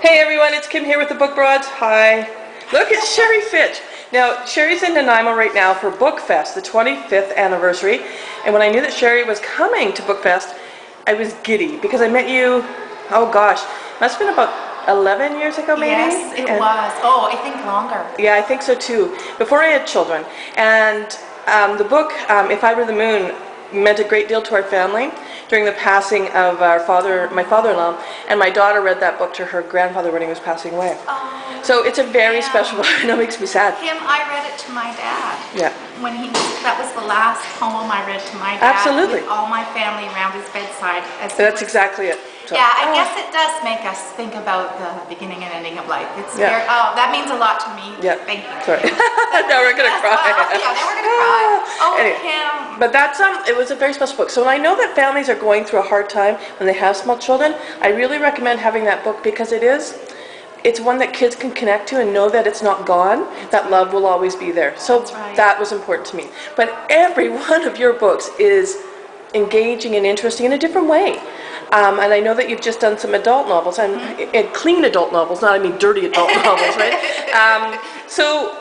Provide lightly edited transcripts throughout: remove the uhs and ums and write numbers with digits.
Hey everyone, it's Kim here with the Book Broads. Hi. Look, it's Sheree Fitch. Now, Sheree's in Nanaimo right now for Book Fest, the 25th anniversary. And when I knew that Sheree was coming to Book Fest, I was giddy because I met you, oh gosh, must have been about 11 years ago maybe? Yes, it was. Oh, I think longer. Yeah, I think so too. Before I had children. And the book, If I Were the Moon, meant a great deal to our family during the passing of my father-in-law, and my daughter read that book to her grandfather when he was passing away. Oh, So it's a very special book. I know, it makes me sad. Kim, I read it to my dad. Yeah. That was the last poem I read to my dad. Absolutely. With all my family around his bedside. That's exactly it. So, yeah, I guess it does make us think about the beginning and ending of life. It's very, that means a lot to me. Yeah. Thank you. Sorry. Now we're gonna cry. Yeah, now we're gonna cry. Oh, anyway, Kim. but that's it was a very special book. So when I know that families are going through a hard time when they have small children, I really recommend having that book because it's one that kids can connect to and know that it's not gone, that love will always be there. So that was important to me. But every one of your books is engaging and interesting in a different way. And I know that you've just done some adult novels, and clean adult novels, not dirty adult novels, right? So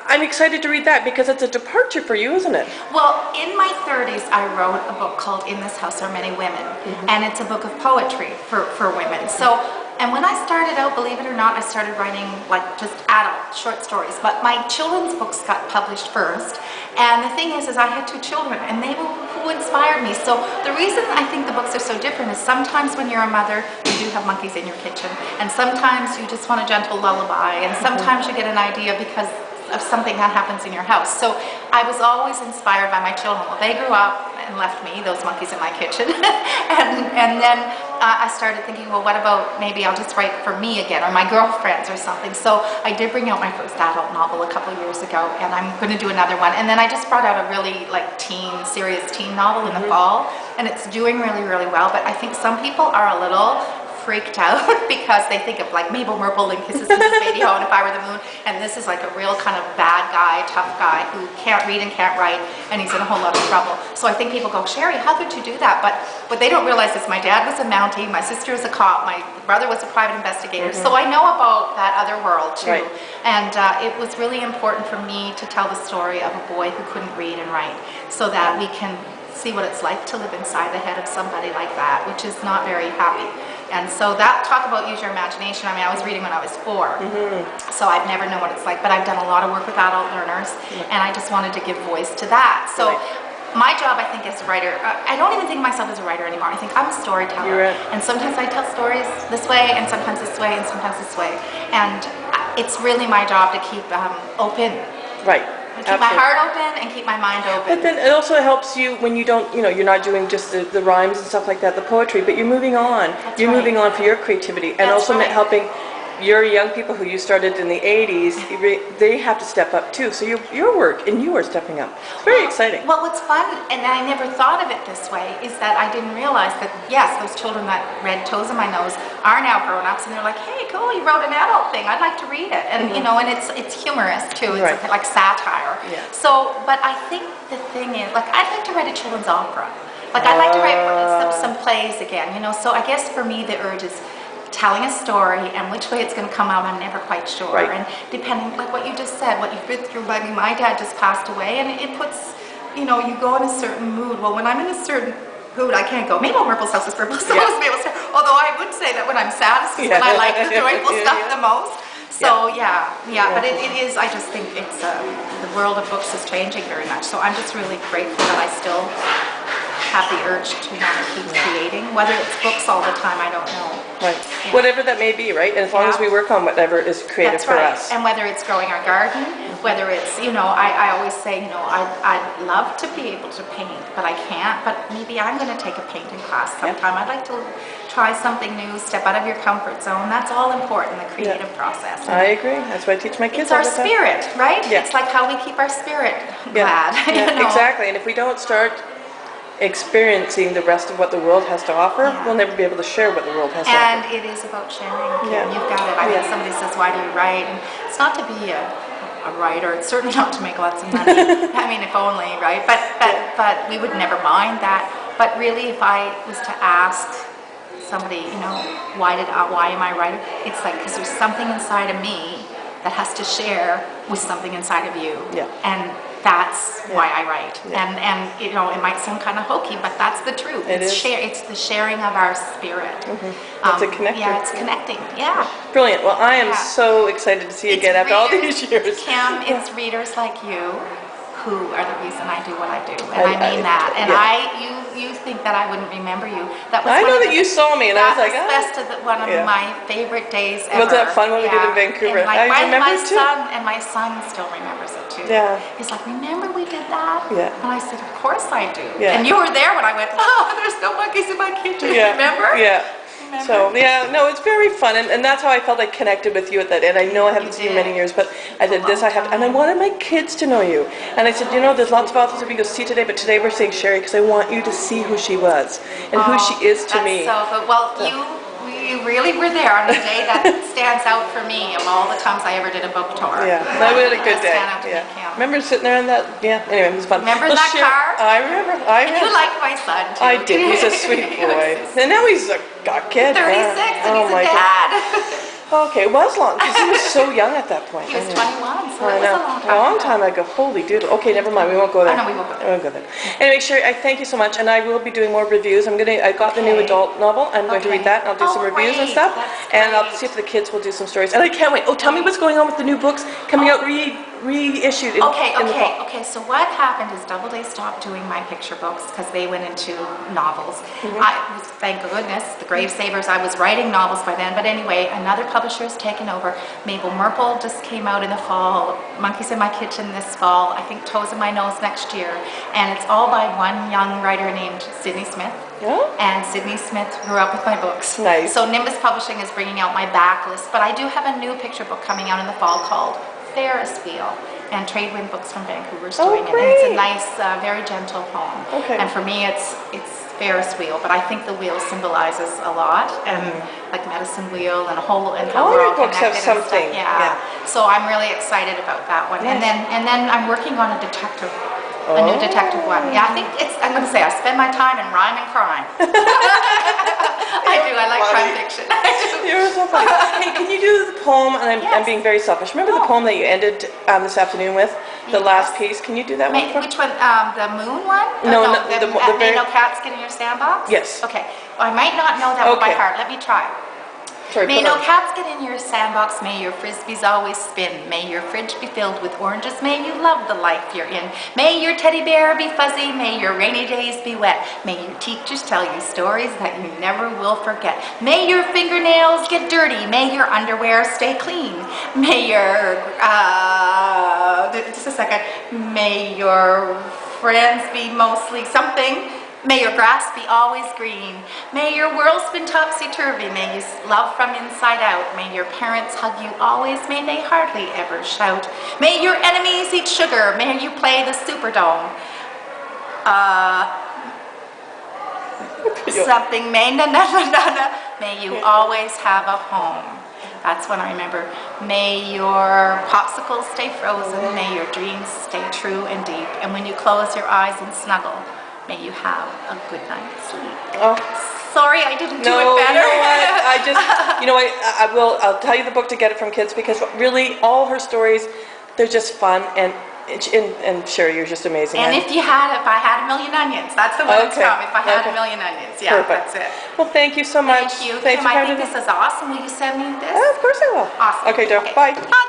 I'm excited to read that because it's a departure for you, isn't it? Well, in my 30s, I wrote a book called In This House Are Many Women, and it's a book of poetry for women. So, and when I started out, believe it or not, I started writing like just adult short stories, but my children's books got published first. And the thing is I had two children, and they were who inspired me. So the reason I think the books are so different is sometimes when you're a mother, you do have monkeys in your kitchen, and sometimes you just want a gentle lullaby, and sometimes you get an idea because of something that happens in your house. So I was always inspired by my children. Well, they grew up and left me, those monkeys in my kitchen, and then I started thinking, well, what about maybe I'll just write for me again, or my girlfriends or something. So I did bring out my first adult novel a couple of years ago, and I'm going to do another one. And then I just brought out a really serious teen novel in the fall, and it's doing really, really well. But I think some people are a little freaked out because they think of like Mabel Merple and Kisses in the Radio and If I Were the Moon, and this is like a real kind of bad guy, tough guy who can't read and can't write, and he's in a whole lot of trouble. So I think people go, Sheree, how could you do that? But what they don't realize is my dad was a Mountie, my sister is a cop, my brother was a private investigator, so I know about that other world too. And it was really important for me to tell the story of a boy who couldn't read and write, so that we can see what it's like to live inside the head of somebody like that, which is not very happy. And so that, talk about use your imagination. I mean, I was reading when I was 4, so I've never known what it's like, but I've done a lot of work with adult learners, and I just wanted to give voice to that. So my job, I think, as a writer, I don't even think of myself as a writer anymore. I think I'm a storyteller. And sometimes I tell stories this way, and sometimes this way, and sometimes this way. And it's really my job to keep open. Right. Keep my heart open and keep my mind open. But then it also helps you when you don't, you're not doing just the rhymes and stuff like that, the poetry, but you're moving on. You're moving on for your creativity, and also helping your young people who you started in the 80s, they have to step up too. So your work, and you are stepping up. It's very exciting. Well, what's fun, and I never thought of it this way, is that I didn't realize that, yes, those children that read Toes in My Nose are now grown-ups, and they're like, hey, cool, you wrote an adult thing, I'd like to read it. And and it's humorous too, it's like satire. So, but I think the thing is, like, I'd like to write a children's opera. Like, I'd like to write some plays again, so I guess for me the urge is telling a story, and which way it's going to come out, I'm never quite sure. And depending, like what you just said, what you've been through. I mean, my dad just passed away, and it puts, you go in a certain mood. Well, when I'm in a certain mood, I can't go, Mabel Merple's house is purple, so is Mabel's house. Although I would say that when I'm saddest is when I like the joyful stuff the most. So but it is, I just think it's, the world of books is changing very much. So I'm just really grateful that I still have the urge to want to keep creating. Whether it's books all the time, I don't know. Whatever that may be, right? And as long as we work on whatever is creative for us. And whether it's growing our garden, whether it's, I always say, I'd love to be able to paint, but I can't. But maybe I'm going to take a painting class sometime. I'd like to try something new, step out of your comfort zone. That's all important, the creative process. And I agree. That's what I teach my kids. It's our spirit, right? It's like how we keep our spirit glad. Exactly. And if we don't start experiencing the rest of what the world has to offer, we'll never be able to share what the world has to offer. And it is about sharing. You've got it. I mean, somebody says, why do you write? And it's not to be a writer. It's certainly not to make lots of money. I mean, if only, right? But we would never mind that. But really, if I was to ask somebody, you know, why am I writing? It's like, because there's something inside of me that has to share with something inside of you. Yeah. And that's why I write. Yeah. And you know, it might sound kind of hokey, but that's the truth. It's the sharing of our spirit. It's a connector. Yeah, it's connecting. Yeah. Brilliant. Well, I am so excited to see you again after all these years. Kim, it's readers like you who are the reason I do what I do, and I mean that. And you think that I wouldn't remember you? That was I know that you saw me, and I was like, one of my favorite days ever. Was that fun when we did in Vancouver? And like, I remember my too. my son still remembers it too. Yeah. He's like, remember we did that? Yeah. And I said, of course I do. Yeah. And you were there when I went, oh, there's no monkeys in my kitchen. Yeah. Remember? Yeah. So, yeah, no, it's very fun, and that's how I felt I connected with you at that end. I know I haven't seen you many years, but I did this, and I wanted my kids to know you. And I said, you know, there's lots of authors that we go see today, but today we're seeing Sheree because I want you to see who she was and who she is to me. That's so good. Well, you really were there on a day that stands out for me of all the times I ever did a book tour. Yeah, that was a good day. Yeah. Remember sitting there in that, anyway, it was fun. Remember that car? I remember. And you liked my son too. I did, he's a sweet boy. And now he's a kid. 36 and he's a dad. Okay, it was long, because he was so young at that point. He was 21, so it was a long time ago. Holy doodle. Okay, never mind, we won't go there. No, we won't go there. I won't go there. Anyway, Sheree, I thank you so much, and I will be doing more reviews. I got the new adult novel. I'm going to read that, and I'll do some reviews and stuff. And I'll see if the kids will do some stories. And I can't wait. Oh, tell me what's going on with the new books coming out reissued in the fall. Okay, so what happened is Doubleday stopped doing my picture books because they went into novels. Thank goodness, the Gravesavers, I was writing novels by then, but anyway, another publisher has taken over. Mabel Merple just came out in the fall, Monkeys in My Kitchen this fall, I think Toes in My Nose next year, and it's all by one young writer named Sydney Smith. Yeah. And Sydney Smith grew up with my books. Nice. So Nimbus Publishing is bringing out my backlist, but I do have a new picture book coming out in the fall called Ferris Wheel, and Tradewind Books from Vancouver is doing it. And it's a nice, very gentle poem. Okay. And for me, it's Ferris Wheel, but I think the wheel symbolizes a lot, and like medicine wheel and how we're all books have connected something. And stuff. Yeah. So I'm really excited about that one. Nice. And then I'm working on a detective. A new detective one. Yeah, I think I'm going to say I spend my time in rhyme and crime. I do. I like crime fiction. You're so funny. Hey, can you do the poem? And I'm being very selfish. Remember the poem that you ended this afternoon with? The last piece. Can you do that one? Which one? The moon one? No, the very... no cats get in your sandbox? Yes. Okay. Well, I might not know that one by heart. Let me try. Sorry, may no cats get in your sandbox, may your frisbees always spin, may your fridge be filled with oranges, may you love the life you're in, may your teddy bear be fuzzy, may your rainy days be wet, may your teachers tell you stories that you never will forget, may your fingernails get dirty, may your underwear stay clean, may your, just a second, may your friends be mostly something, may your grass be always green. May your world spin topsy-turvy. May you love from inside out. May your parents hug you always. May they hardly ever shout. May your enemies eat sugar. May you play the Superdome. Something may May you always have a home. That's when I remember. May your popsicles stay frozen. May your dreams stay true and deep. And when you close your eyes and snuggle, may you have a good night's sleep. Oh. Sorry, I didn't do it better. You know what, I'll tell you the book to get it from kids, because really all her stories, they're just fun, and Sheree, you're just amazing. And if I had a million onions, that's the one it's from. If I had a million onions, yeah, perfect. That's it. Well, thank you so much. Thank you. Thanks Kim, I think this is awesome. Will you send me this? Yeah, of course I will. Awesome. Okay, Joe. Okay. Bye.